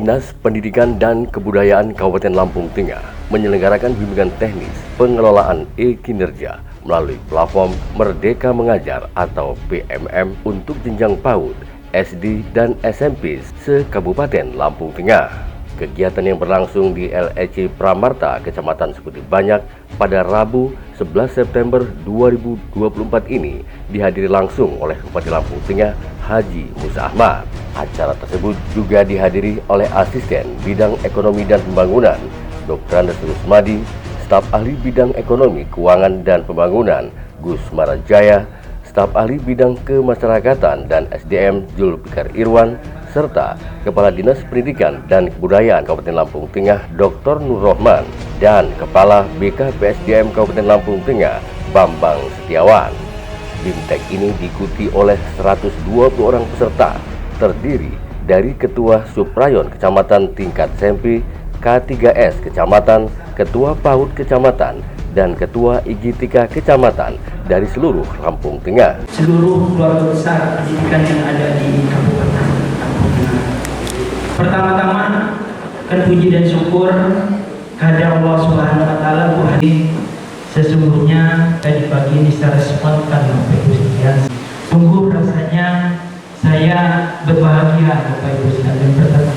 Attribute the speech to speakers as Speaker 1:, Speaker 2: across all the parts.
Speaker 1: Dinas Pendidikan dan Kebudayaan Kabupaten Lampung Tengah menyelenggarakan bimbingan teknis pengelolaan e-kinerja melalui platform Merdeka Mengajar atau PMM untuk jenjang PAUD, SD, dan SMP se-Kabupaten Lampung Tengah. Kegiatan yang berlangsung di LEC Pramarta, Kecamatan Seputi Banyak pada Rabu 11 September 2024 ini dihadiri langsung oleh Bupati Lampung Tengah Haji Musa Ahmad. Acara tersebut juga dihadiri oleh Asisten Bidang Ekonomi dan Pembangunan Dr. Andes Rusmadi, Staf Ahli Bidang Ekonomi, Keuangan dan Pembangunan Gus Marajaya, Staf Ahli Bidang Kemasyarakatan dan SDM Zulfikar Irwan, serta Kepala Dinas Pendidikan dan Kebudayaan Kabupaten Lampung Tengah Dr. Nur Rohman dan Kepala BKPSDM Kabupaten Lampung Tengah Bambang Setiawan. BIMTEK ini diikuti oleh 120 orang peserta, terdiri dari Ketua Suprayon Kecamatan tingkat SMP, K3S Kecamatan, Ketua PAUD Kecamatan, dan Ketua IG3 Kecamatan dari seluruh Lampung Tengah.
Speaker 2: Seluruh keluarga besar pendidikan yang ada di Kabupaten Lampung Tengah. Pertama-tama, puji dan syukur kehadirat Allah Subhanahu wa Ta'ala. Sesungguhnya tadi pagi ini secara spontan Bapak Ibu sekalian, sungguh rasanya saya berbahagia Bapak Ibu sekalian bertemu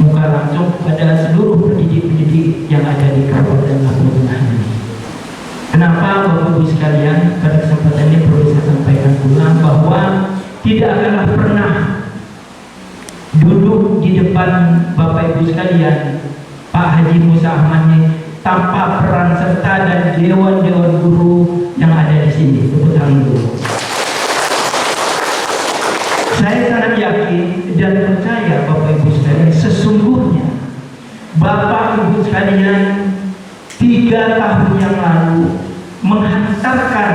Speaker 2: muka langsung kepada seluruh pendidik-pendidik yang ada di Kabupaten Lampung Tengah ini. Kenapa Bapak Ibu sekalian, pada kesempatan ini perlu saya sampaikan ulang bahwa tidak akanlah pernah duduk di depan Bapak Ibu sekalian Pak Haji Musa Ahmad ini tanpa peran serta dan dewan-dewan guru yang ada di sini. Tepuk tangan dulu. Saya sangat yakin dan percaya Bapak Ibu sekalian, sesungguhnya Bapak Ibu sekalian 3 tahun yang lalu menghantarkan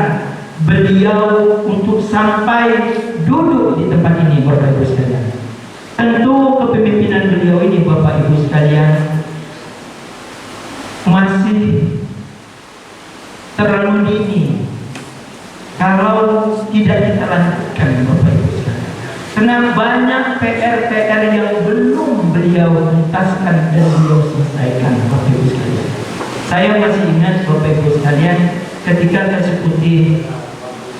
Speaker 2: beliau untuk sampai duduk di tempat ini Bapak Ibu sekalian. Tentu kepemimpinan beliau ini Bapak Ibu sekalian masih terlalu dini kalau tidak kita lanjutkan Bapak Ibu sekalian. Karena banyak PR-PR yang belum beliau tuntaskan dan beliau selesaikan Bapak Ibu sekalian. Saya masih ingat Bapak Ibu sekalian ketika Kasekuti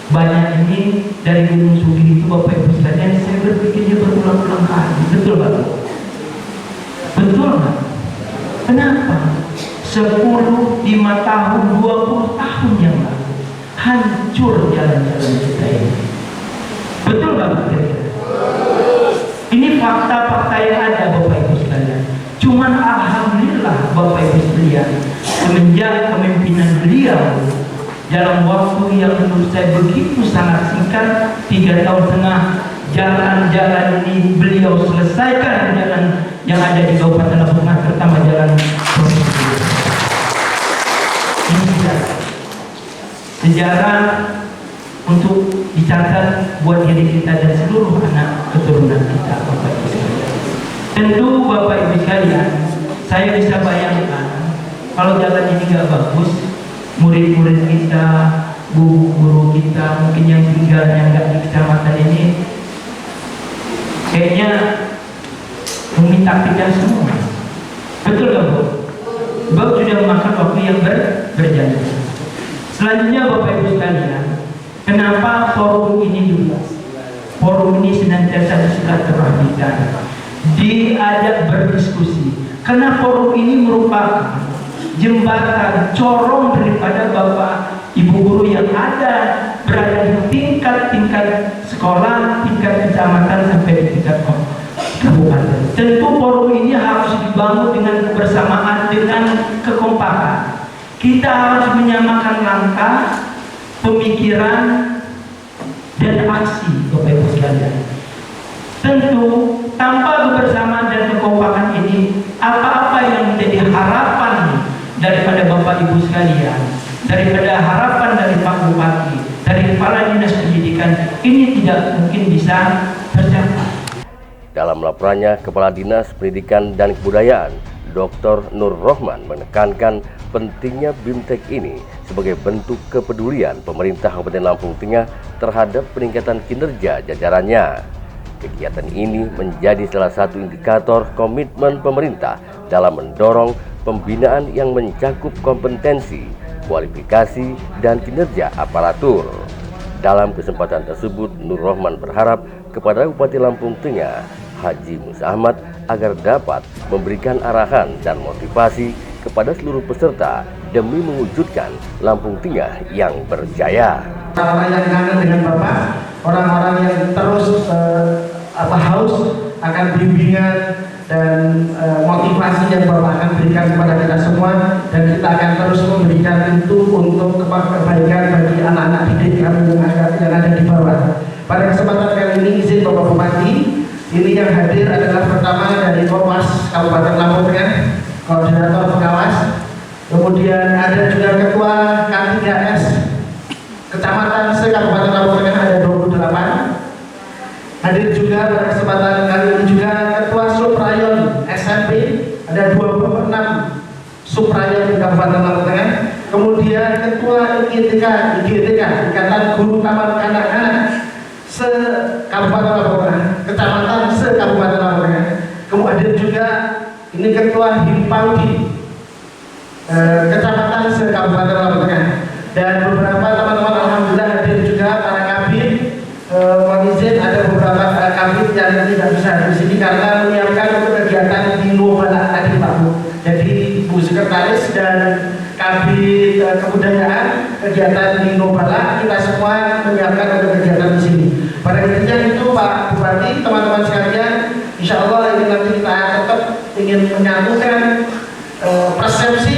Speaker 2: Banyak ini dari Gunung Sugi itu Bapak Ibu sekalian, saya berpikirnya berulang-ulang kali. Betul Bapak? Betul nggak? Kenapa? 10, 5 tahun, 20 tahun yang lalu hancur jalan-jalan kita ini. Betul nggak Bapak? Ini fakta-fakta yang ada Bapak Ibu sekalian. Cuman alhamdulillah Bapak Ibu sekalian, semenjak kepemimpinan beliau dalam waktu yang menurut saya begitu sangat singkat, 3,5 tahun, jalan-jalan ini beliau selesaikan, jalan yang ada di Kabupaten Lampung Tengah, terutama jalan provinsi. Ini sejarah untuk dicatat buat diri kita dan seluruh anak keturunan kita Bapak Ibu sekalian. Tentu Bapak Ibu sekalian, saya bisa bayangkan kalau jalan ini nggak bagus, murid-murid kita, guru-guru kita, mungkin yang tinggal yang nggak di kecamatan ini, kayaknya meminta pindah semua. Betul nggak Bu? Bapak sudah memakan waktu yang berjalan. Selanjutnya Bapak Ibu sekalian, kenapa forum ini juga? Forum ini senantiasa disilaturahmikan, diajak berdiskusi. Karena forum ini merupakan jembatan corong daripada Bapak Ibu guru yang berada di tingkat-tingkat sekolah, tingkat kecamatan sampai di tingkat kabupaten. Tentu forum ini harus dibangun dengan kebersamaan, dengan kekompakan. Kita harus menyamakan langkah, pemikiran, dan aksi Bapak Ibu sekalian. Tentu tanpa kebersamaan dan kekompakan ini, apa-apa yang menjadi harapan daripada Bapak Ibu sekalian, daripada harapan dari Pak Bupati, dari Kepala Dinas Pendidikan, ini tidak mungkin bisa tercapai.
Speaker 1: Dalam laporannya, Kepala Dinas Pendidikan dan Kebudayaan Dr. Nur Rohman menekankan pentingnya BIMTEK ini sebagai bentuk kepedulian pemerintah Kabupaten Lampung Tengah terhadap peningkatan kinerja jajarannya. Kegiatan ini menjadi salah satu indikator komitmen pemerintah dalam mendorong pembinaan yang mencakup kompetensi, kualifikasi, dan kinerja aparatur. Dalam kesempatan tersebut, Nur Rohman berharap kepada Bupati Lampung Tengah, Haji Musa Ahmad, agar dapat memberikan arahan dan motivasi kepada seluruh peserta demi mewujudkan Lampung Tengah yang berjaya.
Speaker 3: Orang-orang yang kangen dengan Bapak, orang-orang yang terus haus akan bimbingan dan motivasi yang Bapak akan berikan kepada kita semua, dan kita akan terus memberikan itu untuk kebaikan bagi anak-anak didik kami yang ada di bawah. Pada kesempatan kali ini izin Bapak Bupati, ini yang hadir adalah pertama dari Korwas Kabupaten Lampung Tengah, koordinator pengawas, kemudian ada juga ketua K3S Kecamatan se-Kabupaten Lampung Tengah ada 28. Hadir juga pada kesempatan kali ini juga ketua Suprayon SMP ada 26 Suprayon di Kabupaten Lampung Tengah. Kemudian ketua IGTK Ikatan Guru Taman Kanak-Kanak se-Kabupaten Lampung Tengah, Kecamatan se-Kabupaten Lampung Tengah. Kemudian juga ini ketua Himpaudi Kecamatan se-Kabupaten Lampung Tengah, dan beberapa teman-teman alhamdulillah hadir juga para kabin. Mohon izin ada beberapa kabin yang tidak bisa di sini karena menyiapkan untuk kegiatan di Nobala tadi Pak Bu. Jadi Bu Sekretaris dan kabin kebudayaan kegiatan di Nobala, kita semua menyiapkan untuk kegiatan di sini. Pada intinya itu Pak Bupati, teman-teman sekalian, insya Allah ini nanti kita tetap ingin menyatukan persepsi,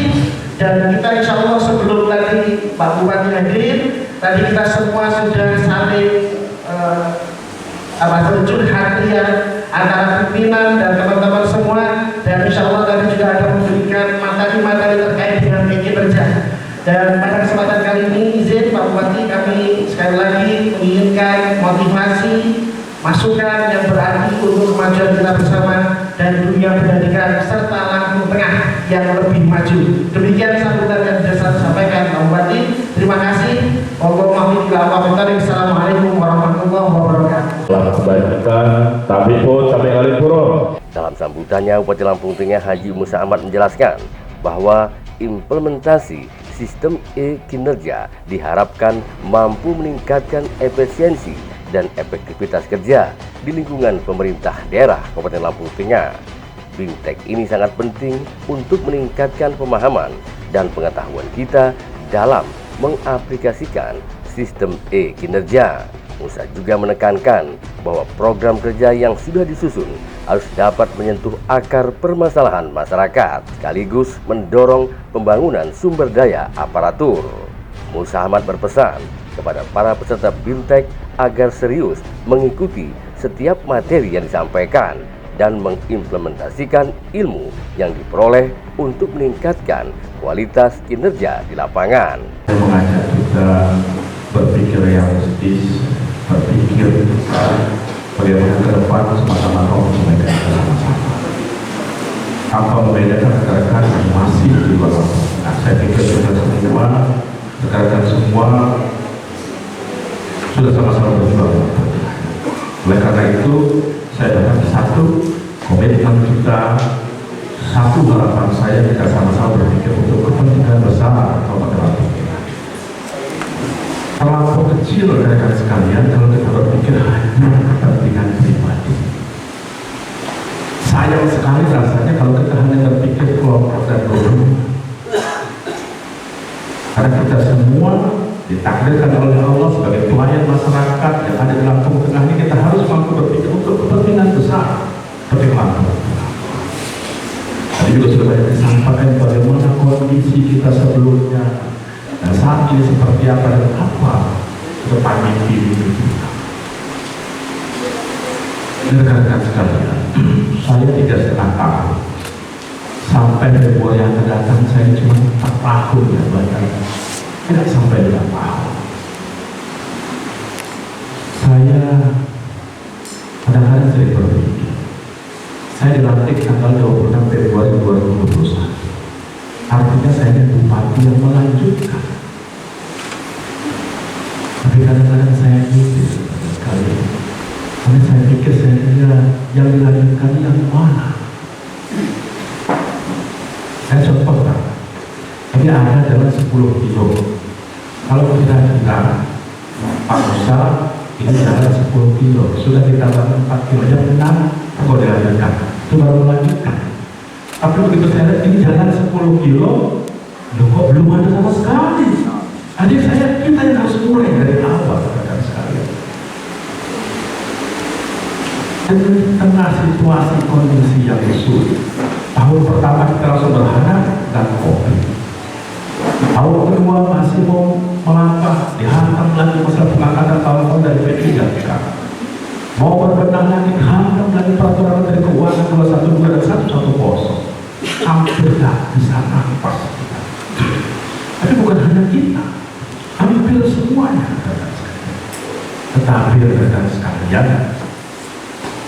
Speaker 3: dan kita insya Allah sebelum tadi Pak Bupati hadir, tadi kita semua sudah saling curhat antara pimpinan dan teman-teman semua, dan insya Allah tadi juga ada memberikan materi-materi terkait dengan kinerja. Dan pada kesempatan kali ini izin Pak Bupati, kami sekali lagi menginginkan motivasi, masukan yang berarti untuk kemajuan kita bersama dan dunia pendidikan serta Lampung Tengah yang lebih maju. Demikian sambutan yang bisa saya sampaikan Pak Bupati. Terima kasih. Assalamualaikum warahmatullahi wabarakatuh.
Speaker 1: Dalam sambutannya, Bupati Lampung Tengah Haji Musa Ahmad menjelaskan bahwa implementasi sistem e-kinerja diharapkan mampu meningkatkan efisiensi dan efektivitas kerja di lingkungan pemerintah daerah Kabupaten Lampung Tengah. BIMTEK ini sangat penting untuk meningkatkan pemahaman dan pengetahuan kita dalam mengaplikasikan sistem e-kinerja. Musa juga menekankan bahwa program kerja yang sudah disusun harus dapat menyentuh akar permasalahan masyarakat, sekaligus mendorong pembangunan sumber daya aparatur. Musa Ahmad berpesan kepada para peserta BIMTEK agar serius mengikuti setiap materi yang disampaikan dan mengimplementasikan ilmu yang diperoleh untuk meningkatkan kualitas kinerja di lapangan.
Speaker 4: Saya mengajak kita berpikir realistis, berpikir bagaimana ke depan sama-sama membedakan bersama-sama. Apa membedakan rekan-rekan yang masih di bawah. Nah, saya pikir kita semua, rekan-rekan semua sudah sama-sama berjuang. Oleh karena itu, saya dapat satu komitmen kita, satu harapan saya, kita sama-sama berpikir untuk kepentingan besar Kabupaten Lampung. Terlalu kecil rekan sekalian kalau kita berpikir hanya kepentingan pribadi. Sayang sekali rasanya kalau kita hanya berpikir kelompok dan golongan. Karena kita semua ditakdirkan oleh Allah sebagai pelayan masyarakat yang ada di Lampung Tengah ini, kita harus mampu berpikir untuk kepentingan besar seperti Lampung Tengah. Tadi juga sudah banyak disampaikan bagaimana kondisi kita sebelumnya dan saat ini seperti apa dan apa ke depan mimpi kita. Rekan-rekan sekalian, saya 3,5 tahun sampai Februari yang akan datang, saya cuma 4 tahun ya, bahkan tidak sampai 2 tahun. Saya kadang-kadang sering berpikir, saya dilantik tanggal 26 Februari 2021. Artinya saya adalah bupati yang melanjutkan. Tapi kadang-kadang saya mikir sekali, karena saya pikir Oke, saya yang dilanjutkan yang mana? Saya contohkan, ini ada jalan 10 kilo. Kalau kita bilang Pak Musa, ini jalan 10 kilo, sudah ditambah 4 kilo, yang 6 kok dilanjutkan, itu baru melanjutkan. Tapi begitu saya lihat ini jalan 10 kilo, loh kok belum ada sama sekali. Adik saya, kita yang harus mulai dari awal, rekan sekalian. Dan di tengah situasi kondisi yang sulit, tahun pertama kita langsung berharap dan COVID. Tahun kedua masih mau melangkah, dihantam lagi masalah pengangkatan tahun dari P3 sekarang. Mau berbenah lagi, dihantam lagi peraturan dari keuangan 212 dan 110. Hampir tak bisa nafas. Tapi bukan hanya kita, hampir semuanya. Tetapi rekan sekalian,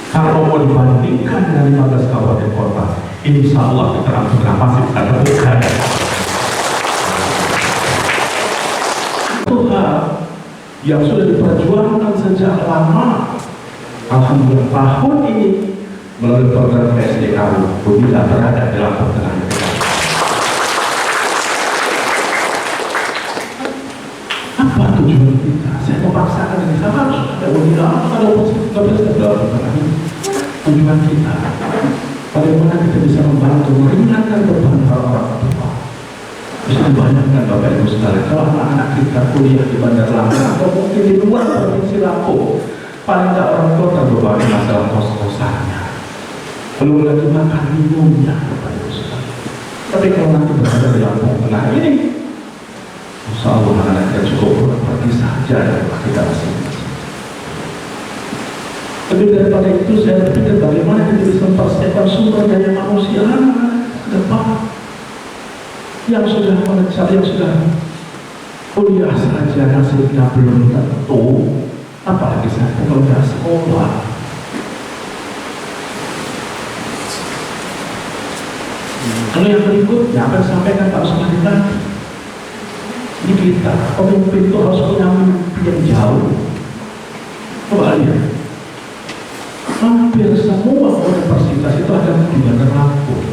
Speaker 4: kalau mau dibandingkan dengan 15 kabupaten kota, insya Allah kita langsung masih bisa temukan. Tuhan yang sudah diperjuangkan sejak lama, alhamdulillah tahun ini melalui program PSDKU bisa berada dalam pertengahan. Apa tujuan kita? Saya memaksakan ini, saya harus ada ujian, ada oposisi, tidak bisa dalam pertengahan. Tujuan kita, bagaimana kita bisa membantu meringankan beban orang tua. Bisa dibayangkan Bapak Ibu sekalian, kalau anak-anak kita kuliah di Bandar Lampung atau mungkin di luar provinsi Lampung, paling tidak orang tua terbebani masalah kos-kosannya, belum lagi makan minumnya, Bapak Ibu sekalian. Tapi kalau nanti berada di Lampung Tengah ini, insya Allah anak kita cukup pergi saja dari kita masing-masing. Lebih daripada itu, saya berpikir bagaimana kita bisa mempersiapkan sumber daya manusia ke depan yang sudah mengejar, yang sudah kuliah saja nasibnya belum tentu, apalagi saya kalau sudah sekolah. Kalau yang berikutnya apa yang disampaikan Pak Usman tadi, ini kita pemimpin itu harus punya mimpi yang jauh. Coba lihat, hampir semua universitas itu ada di Bandar Lampung.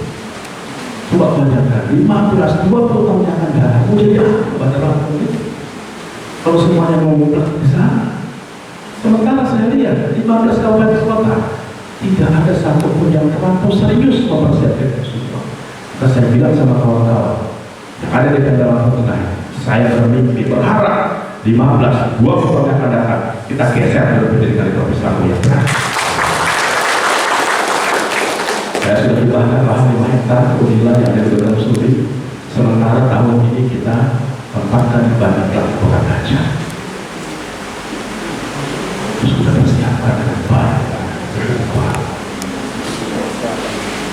Speaker 4: Coba bayangkan, 15-20 tahun yang akan datang, mau jadi apa Bandar Lampung itu? Kalau semuanya mau ngumpul di sana. Sementara saya lihat 15 kabupaten kota tidak ada satupun yang terlampau serius mempersiapkan semua. Maka saya bilang sama kawan-kawan yang ada di Bandar Lampung Tengah, saya bermimpi, berharap 15-20 tahun yang akan datang kita geser dari pendidikan di Provinsi Lampung yang benar. Saya sudah dibahas lahan 5 hektar Unila yang ada di dalam studi. Sementara tahun ini kita tempatkan di Bandar Lampung Gajah. Sudah persiapan dengan baik.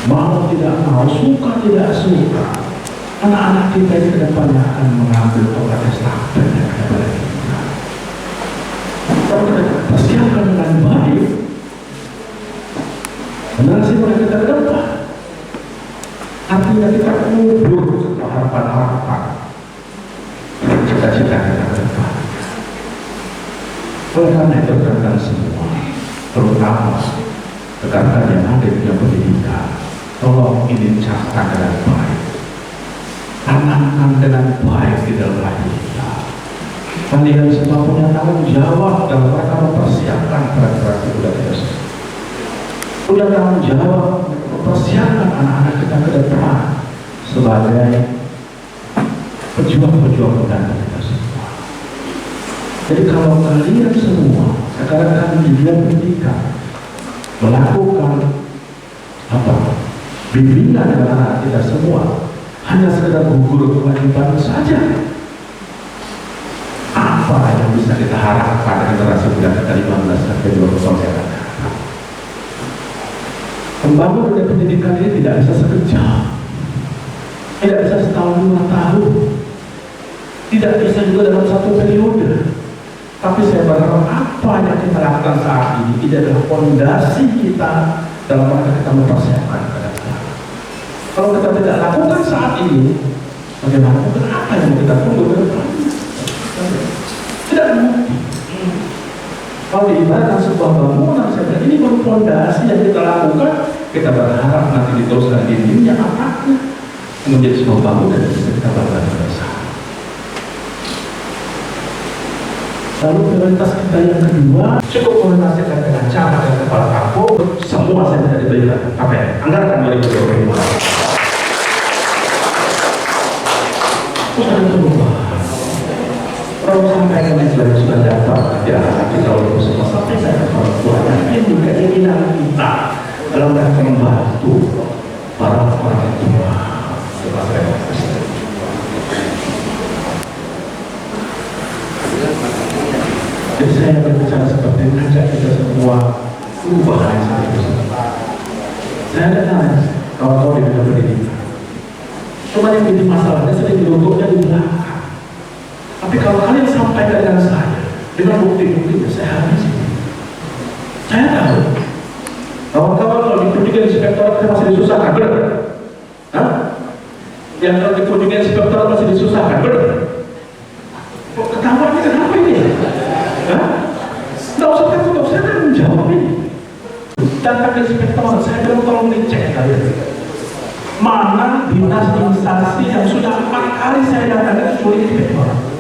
Speaker 4: Mau tidak mau, suka tidak suka, anak-anak kita ini ke depannya akan mengambil tongkat estafet yang ada pada kita. Kalau kita persiapkan dengan baik, generasi mereka ke depan, artinya kita mundur setelah harapan-harapan cita-cita kita ke depan. Oleh karena itu rekan semua, terutama rekan-rekan yang ada di dalam pendidikan, tolong ini catat dengan baik, tanamkan dengan baik di dalam hati kita. Kalian semua punya tanggung jawab dalam mereka mempersiapkan generasi muda kita. Punya tanggung jawab mempersiapkan anak-anak kita ke depan sebagai pejuang-pejuang muda kita semua. Jadi kalau kalian semua sekarang kami di dunia pendidikan melakukan bimbingan dengan anak kita semua hanya sekedar gugur kewajiban saja, apa yang bisa kita harapkan pada generasi muda kita 15 sampai 20 tahun yang akan datang? Membangun dunia pendidikan ini tidak bisa sekejap, tidak bisa setahun 2 tahun, tidak bisa juga dalam satu periode. Tapi saya berharap apa yang kita lakukan saat ini tidak adalah fondasi kita dalam rangka kita mempersiapkan ke depan. Kalau kita tidak lakukan saat ini, bagaimana mungkin apa yang kita tunggu ke depan? Tidak mungkin. Kalau diibaratkan sebuah bangunan, saya bilang ini baru fondasi yang kita lakukan. Kita berharap nanti diteruskan dindingnya atapnya menjadi sebuah bangunan yang bisa kita bangun bersama. Lalu prioritas kita yang kedua, cukup koordinasikan dengan camat dan kepala kampung. Semua saya tidak diberikan KPR. Anggaran 2025. Terus ada perubahan. Kalau sampaikan yang sudah dapat, ya kita untuk semua sampaikan ke orang tua. Dan juga keinginan kita dalam rangka membantu para orang tua. Jadi saya berbicara seperti ini, ngajak kita semua perubahan seperti itu. Saya ada nanya, kawan-kawan di bidang pendidikan. Cuma yang jadi masalahnya sering duduknya di belakang. Tapi kalau kalian sampaikan dengan saya, dengan bukti-buktinya, saya habis. Saya tahu, kawan-kawan kalau dikunjungi inspektorat kita masih disusahkan, benar? Hah? Yang kalau dikunjungi inspektorat masih disusahkan, benar? Kok ketawanya kenapa ini? Hah? Nggak usah takut, saya akan menjawab ini. Datang ke inspektorat, saya bilang tolong dicek kalian. Mana dinas instansi yang sudah 4 kali saya datang kecuali inspektorat.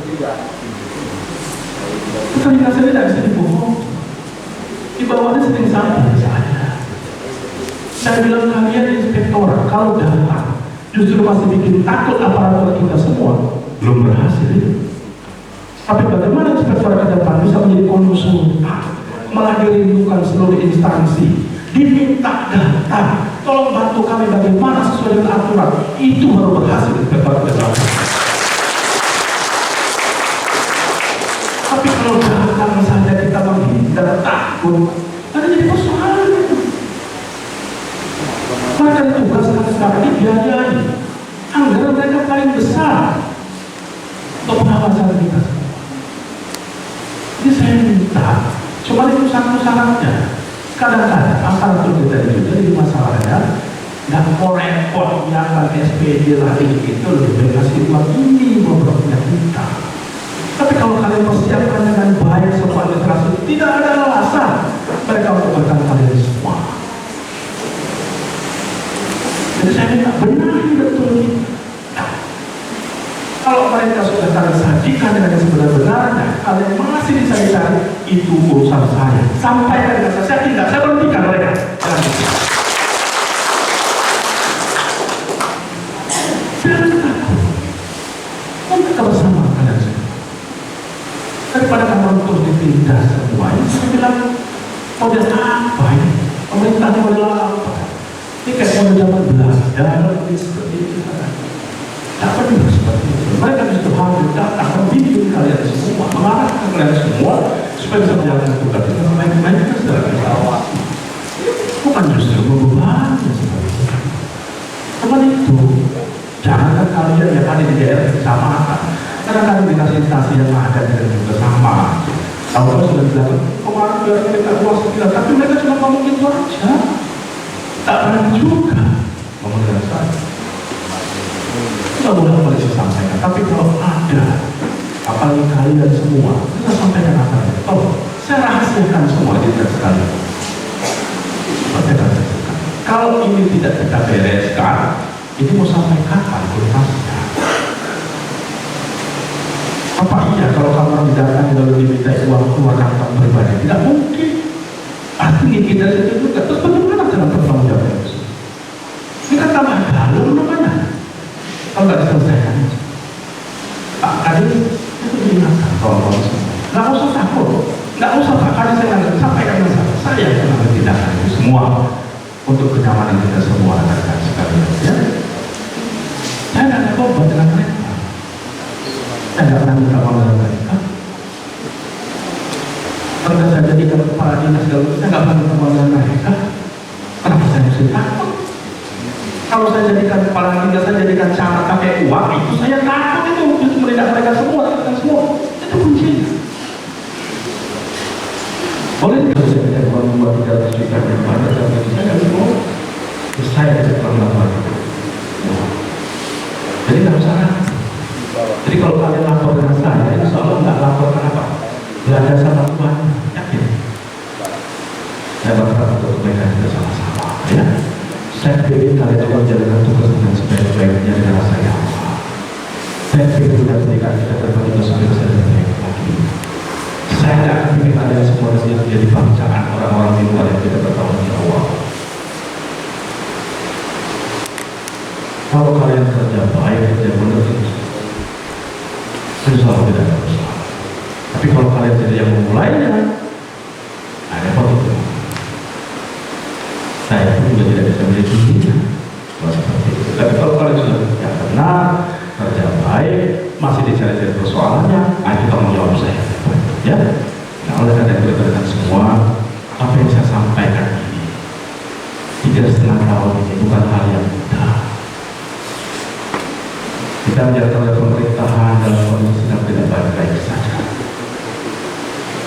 Speaker 4: Ketika saya tidak bisa dibohong, di bawahnya sering salah saya. Saya bilang kalian inspektorat kalau datang justru masih bikin takut aparatur kita semua, belum berhasil itu. Tapi bagaimana inspektorat ke depan bisa menjadi konsultan, malah dirindukan seluruh instansi, diminta datang, tolong bantu kami bagaimana sesuai dengan aturan, itu baru berhasil inspektorat ke depan. Tapi kalau datang saja kita menghindar, takut, ada jadi persoalan itu. Mereka ditugaskan sekarang ini biayai. Anggaran mereka paling besar untuk pengawasan kita semua. Jadi saya minta, cuma itu satu syaratnya. Kadang-kadang aparatur kita itu jadi masalahnya nggak mau repot yang pakai SPD lagi itu lebih baik kasih uang ini beberapa kita. Tapi kalau kalian persiapkan dengan baik semua administrasi, tidak ada alasan mereka membuatkan kalian semua. Jadi saya minta benahi betul ini. Kalau mereka sudah kalian sajikan dengan sebenar-benarnya, kalian masih dicari-cari, itu urusan saya. Sampaikan dengan saya tidak, saya berhentikan mereka. Jangan takut. Mereka bersama kalian semua. Daripada kamu terus dipindah semua, ini saya bilang, model apa ini? Pemerintahnya model apa? Ini kayak model zaman Belanda, seperti itu. Dapat juga seperti itu. Mereka justru harus datang membimbing kalian semua, mengarahkan kalian semua supaya bisa menjalankan tugas itu. Main-main kita sudah bisa. Bukan justru membebani seperti itu. Cuman itu, jangan kalian yang ada di daerah kecamatan. Kadang-kadang dikasih instansi yang ada dengan juga sama. Kalau sudah bilang, kemarin biar mereka luas sekitar, tapi mereka cuma ngomong itu aja. Tak pernah juga ngomong dengan saya. Tidak boleh polisi sampaikan, tapi kalau ada, apalagi kalian semua, kita sampaikan apa ya? Oh, saya rahasiakan semua kita sekali. Kalau ini tidak kita bereskan, ini mau sampai kapan kultasnya? Apa iya kalau kamu didatangi lalu diminta uang keluar kantong pribadi? Tidak mungkin. Artinya kita itu juga. Terus bagaimana dengan pertanggungjawaban itu? Ini kan tambah dalam namanya. Kalau nggak diselesaikan, Pak Kadis itu diingatkan tolong semua. Nggak usah takut, nggak usah Pak Kadis saya sampaikan masalah. Saya yang mengambil tindakan itu semua untuk kenyamanan kita semua rekan sekalian. Ya, saya nggak ada obat dengan mereka. Saya nggak pernah minta uang dengan mereka. Kalau saya jadikan kepala dinas kalau saya nggak pernah minta uang dengan mereka. Kenapa saya mesti takut? Kalau saya jadikan kepala dinas, saya jadikan camat pakai uang, itu saya takut itu justru menindak mereka semua, kita semua. Itu kuncinya. Boleh tidak saya minta uang 200-300 juta daripada saya nggak mau. Terus saya bisa pelan-pelan. Jadi nggak usah. Jadi kalau kalian lapor dengan saya, insya Allah nggak lapor kenapa? Belajar sama Tuhan, yakin. Kalau kalian kerja baik, kerja benar, insya Allah tidak ada masalah. Tapi kalau kalian tidak yang memulainya, ada apa itu? Saya pun juga tidak bisa melindunginya. Tapi kalau kalian sudah kerja benar, kerja baik, masih dicari-cari persoalannya, itu tanggung jawab saya. Ya, nah oleh karena itu rekan semua, apa yang saya sampaikan ini 3,5 tahun ini bukan hal yang mudah. Kita menjalankan oleh pemerintahan dalam kondisi yang tidak baik-baik saja,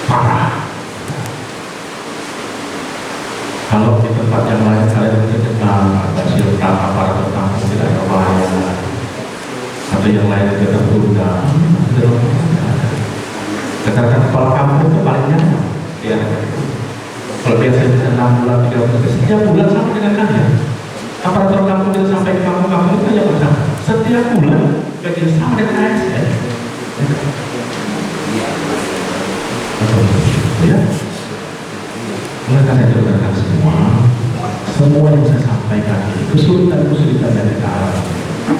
Speaker 4: parah. Kalau di tempat yang lain kalian mungkin kenal ada siltang aparatur kampung tidak ada pelayanan, atau yang lain juga tertunda. Rekan-rekan kepala kampung itu paling nyaman. Ya. Kalau biasanya bisa 6 bulan, 3 bulan, setiap bulan sama dengan kalian. Aparatur kampung kita sampai ke kampung-kampung itu yang bersama. Setiap bulan gajinya sama dengan ASN. Ya. Oleh karena itu rekan semua yang saya sampaikan ini kesulitan-kesulitan yang kita alami.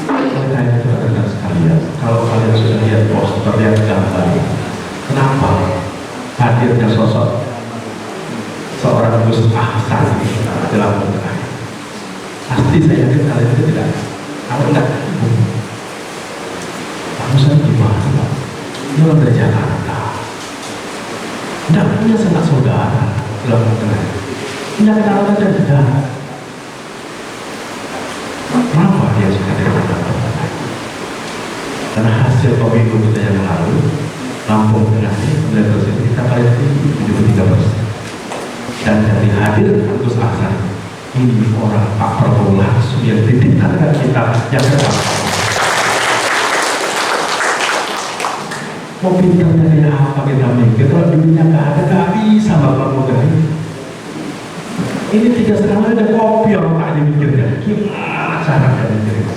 Speaker 4: Oleh karena itu rekan sekalian, kalau kalian sudah lihat poster, lihat gambar, kenapa hadirnya sosok seorang Gus Ahsan di Lampung Tengah? Pasti saya yakin kalian itu tidak tahu, enggak. Kamu saya gimana? Dia orang dari Jakarta, tidak punya sanak saudara di Lampung Tengah, tidak kenal ada tidak. Kenapa dia suka dari Jakarta? Karena hasil pemilu kita yang lalu, Lampung Tengah ini nilai tersebut kita paling tinggi 73%. Dan dari hadir Gus Ahsan ini orang Pak Prabowo langsung yang titipkan kita yang pertama. Mau pintarnya kayak apa kita mikir, kalau dunia nggak ada, nggak bisa Bapak modal. Ini 3,5 ada kopi orang tak dimikirnya. Gimana cara kita mikirnya?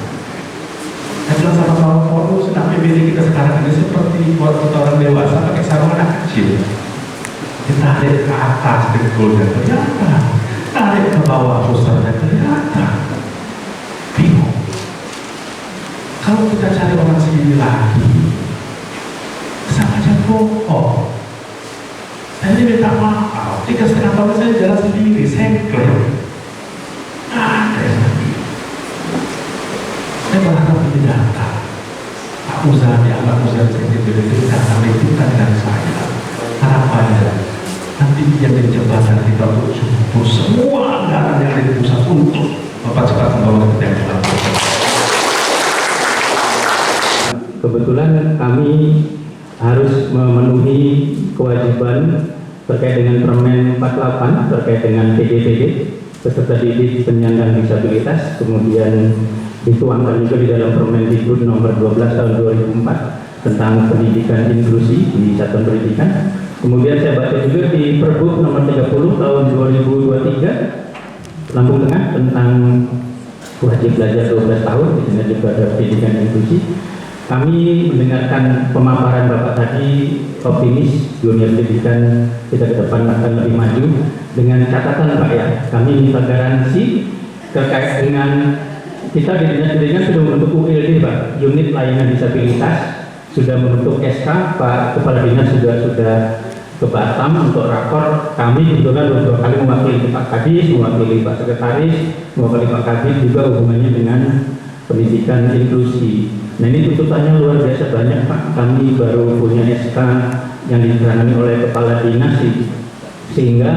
Speaker 4: Saya bilang sama Pak sedang PBD kita sekarang ini seperti buat orang dewasa pakai sarung anak kecil. Ditarik ke atas dengkulnya kelihatan, tarik ke bawah pusarnya kelihatan. Bingung. Kalau kita cari orang sini lagi, sama aja bohong. Saya ini minta maaf, 3,5 tahun saya jalan sendiri, segel. Ada yang lagi. Saya berharap ini datang. Pak Muzani, Ahmad Muzani sendiri datang dititipkan dengan saya. Harapannya nanti yang di jabatan kita untuk jumpa semua anggaran yang ada di pusat untuk Bapak cepat membawa kita yang lakukan.
Speaker 5: Kebetulan kami harus memenuhi kewajiban terkait dengan Permen 48 terkait dengan PDPD peserta didik penyandang disabilitas, kemudian dituangkan juga di dalam Permendikbud nomor 12 tahun 2004 tentang pendidikan inklusi di satuan pendidikan. Kemudian saya baca juga di Pergub nomor 30 tahun 2023 Lampung Tengah tentang wajib belajar 12 tahun, di sana juga ada pendidikan inklusi. Kami mendengarkan pemaparan Bapak tadi, optimis dunia pendidikan kita ke depan akan lebih maju. Dengan catatan Pak ya, kami minta garansi terkait dengan kita di dinas pendidikan sudah membentuk ULD Pak, unit layanan disabilitas, sudah membentuk SK, Pak Kepala Dinas sudah ke Batam untuk rakor. Kami kebetulan 2 kali mewakili Pak Kadis, mewakili Pak Sekretaris, mewakili Pak Kadis juga hubungannya dengan pendidikan inklusi. Nah ini tuntutannya luar biasa banyak Pak. Kami baru punya SK yang ditangani oleh Kepala Dinas sehingga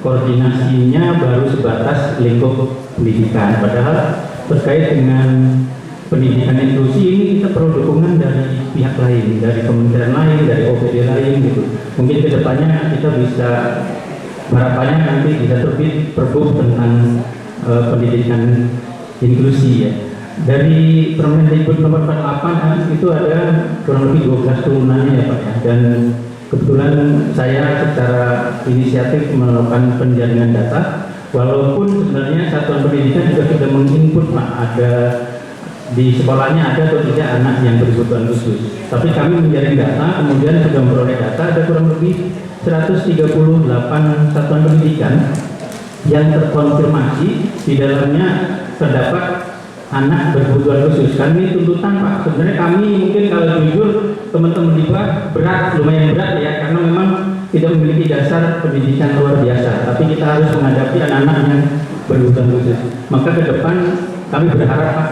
Speaker 5: koordinasinya baru sebatas lingkup pendidikan. Padahal terkait dengan pendidikan inklusi ini kita perlu dukungan dari pihak lain, dari kementerian lain, dari OPD lain gitu. Mungkin kedepannya kita bisa, harapannya nanti bisa terbit Pergub tentang pendidikan inklusi ya. Dari Permendikbud nomor 48 itu ada kurang lebih 12 turunannya ya Pak ya. Dan kebetulan saya secara inisiatif melakukan penjaringan data, walaupun sebenarnya satuan pendidikan juga sudah menginput Pak, ada di sekolahnya ada atau tidak anak yang berkebutuhan khusus. Tapi kami menjaring data, kemudian sudah memperoleh data ada kurang lebih 138 satuan pendidikan yang terkonfirmasi di dalamnya terdapat anak berkebutuhan khusus. Kami tuntutan Pak, sebenarnya kami mungkin kalau jujur teman-teman di bawah lumayan berat ya, karena memang tidak memiliki dasar pendidikan luar biasa, tapi kita harus menghadapi anak-anak yang berkebutuhan khusus. Maka ke depan kami berharap Pak,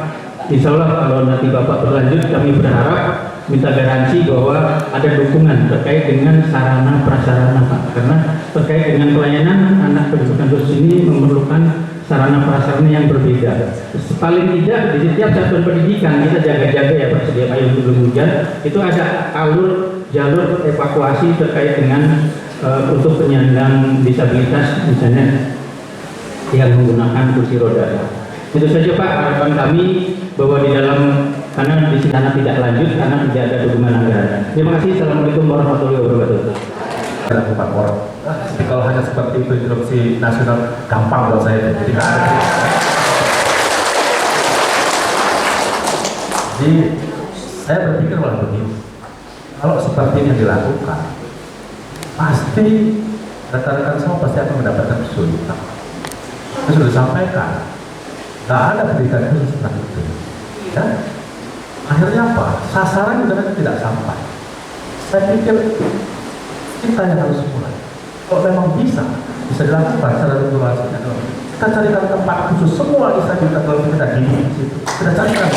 Speaker 5: insya Allah kalau nanti Bapak berlanjut, kami berharap minta garansi bahwa ada dukungan terkait dengan sarana prasarana Pak, karena terkait dengan pelayanan anak berkebutuhan khusus ini memerlukan sarana prasarana yang berbeda. Paling tidak di setiap satuan pendidikan kita jaga-jaga ya Pak, setiap air turun hujan itu ada jalur evakuasi terkait dengan untuk penyandang disabilitas misalnya yang menggunakan kursi roda. Itu saja Pak harapan kami, bahwa di dalam karena di sana tidak lanjut karena tidak ada dukungan anggaran. Terima kasih. Assalamualaikum warahmatullahi wabarakatuh.
Speaker 4: Bukan orang. Kalau hanya seperti itu instruksi nasional gampang buat saya. Jadi nggak ada. Jadi saya berpikir malah begini. Kalau seperti ini yang dilakukan, pasti rekan-rekan semua pasti akan mendapatkan kesulitan. Saya sudah disampaikan, nggak ada pendidikan khusus tentang itu. Ya? Akhirnya apa? Sasaran juga tidak sampai. Saya pikir kita yang harus mulai. Kalau memang bisa dilakukan secara regulasinya. Kita carikan tempat khusus semua disabilitas kalau kita didik di situ. Kita carikan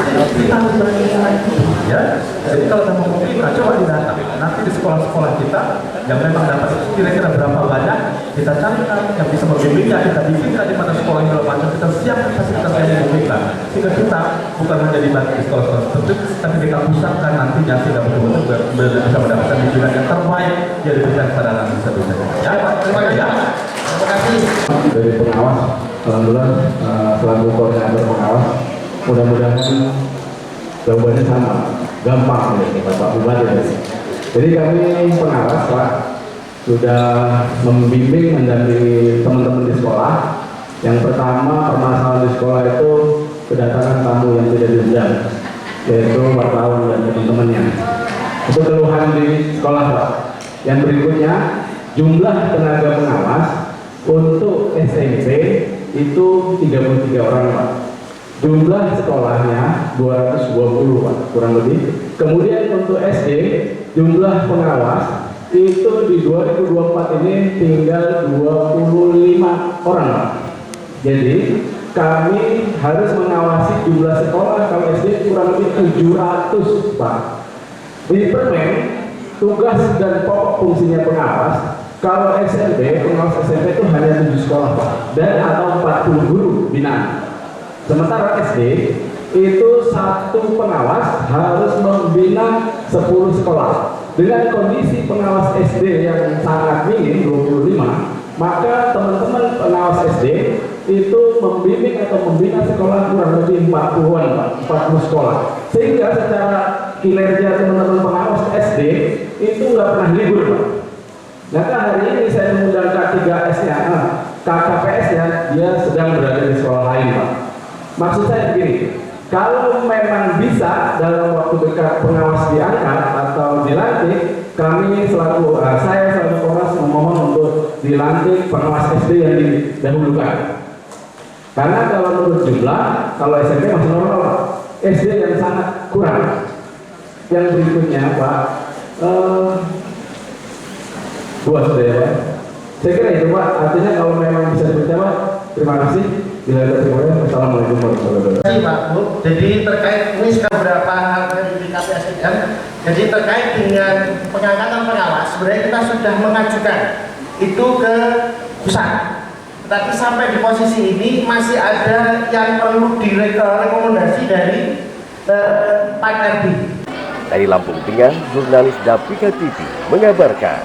Speaker 4: kita harus berkeinginan itu, ya. Jadi kalau memang mau kita coba didata. Nanti di sekolah-sekolah kita yang memang dapat kira-kira berapa banyak kita carikan yang bisa membimbingnya, kita bimbingkan di mana sekolah yang macam kita siapkan fasilitas yang membimbingkan sehingga kita bukan hanya dibantu di sekolah-sekolah tertentu, tapi kita pusatkan nantinya sehingga betul-betul bisa mendapatkan bimbingan yang terbaik yang diberikan kepada anak disabilitas. Ya, Pak. Terima kasih. Terima kasih.
Speaker 5: Dari pengawas, alhamdulillah selaku koordinator pengawas, mudah-mudahan jawabannya sama, gampang ya Pak Bupati. Jadi kami pengawas Pak sudah membimbing mendampingi teman-teman di sekolah. Yang pertama, permasalahan di sekolah itu kedatangan tamu yang tidak diundang, yaitu wartawan dan teman-temannya. Itu keluhan di sekolah Pak. Yang berikutnya, jumlah tenaga pengawas untuk SMP itu 33 orang Pak. Jumlah sekolahnya 220 Pak, kurang lebih. Kemudian untuk SD, jumlah pengawas itu di 2024 ini tinggal 25 orang Pak. Jadi kami harus mengawasi jumlah sekolah, kalau SD kurang lebih 700 Pak. Di Permen, tugas dan pokok fungsinya pengawas, kalau SMP, pengawas SMP itu hanya 7 sekolah Pak, dan atau 40 guru binaan. Sementara SD itu satu pengawas harus membina 10 sekolah. Dengan kondisi pengawas SD yang sangat minim 25, maka teman-teman pengawas SD itu membimbing atau membina sekolah kurang lebih 40-an Pak, 40 sekolah. Sehingga secara kinerja teman-teman pengawas SD itu nggak pernah libur Pak. Maka hari ini saya mengundang K3S-nya, KKPS-nya, dia sedang berada di sekolah lain Pak. Maksud saya begini, kalau memang bisa dalam waktu dekat pengawas diangkat atau dilantik, kami selaku saya selaku Polres memohon untuk dilantik pengawas SD yang didahulukan. Karena kalau menurut jumlah, kalau SMP masih normal Pak, SD yang sangat kurang. Yang berikutnya Pak, buat saya kira itu Pak. Artinya kalau memang bisa dijawab, terima kasih. Assalamualaikum warahmatullahi wabarakatuh.
Speaker 3: Terima kasih Pak Bu. Jadi terkait ini sudah beberapa hal dari KPSDM. Jadi terkait dengan pengangkatan pengawas, sebenarnya kita sudah mengajukan itu ke pusat. Tetapi sampai di posisi ini masih ada yang perlu direkomendasi dari Pak RD.
Speaker 1: Dari Lampung Tengah, jurnalis Dapika TV mengabarkan.